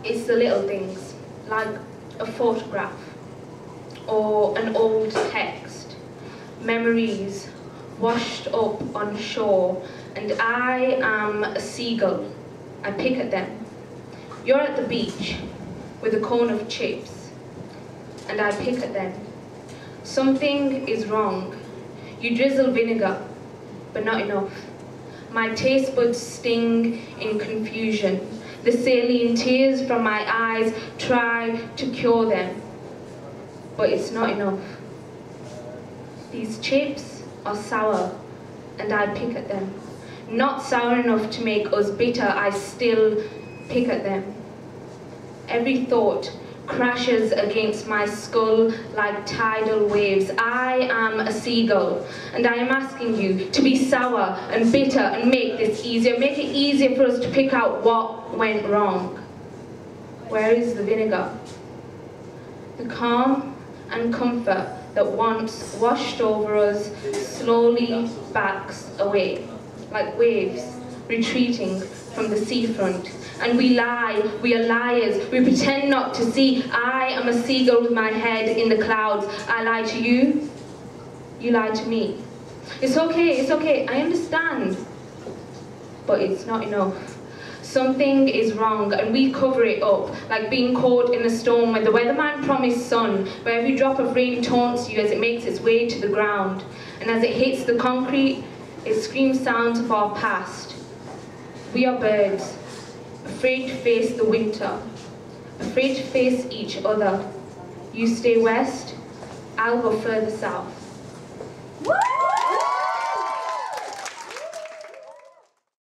It's the little things, like a photograph or an old text, memories washed up on shore, and I am a seagull. I pick at them. You're at the beach with a cone of chips, and I pick at them. Something is wrong. You drizzle vinegar, but not enough. My taste buds sting in confusion. The saline tears from my eyes try to cure them, but it's not enough. These chips are sour, and I pick at them. Not sour enough to make us bitter, I still pick at them. Every thought crashes against my skull like tidal waves. I am a seagull, and I am asking you to be sour and bitter and make this easier. Make it easier for us to pick out what went wrong. Where is the vinegar? The calm and comfort that once washed over us slowly backs away, like waves retreating from the seafront. And we lie, we are liars, we pretend not to see. I am a seagull with my head in the clouds. I lie to you, you lie to me. It's okay, I understand. But it's not enough. Something is wrong, and we cover it up, like being caught in a storm when the weatherman promised sun, where every drop of rain taunts you as it makes its way to the ground. And as it hits the concrete, it screams sounds of our past. We are birds, afraid to face the winter, afraid to face each other. You stay west, I'll go further south.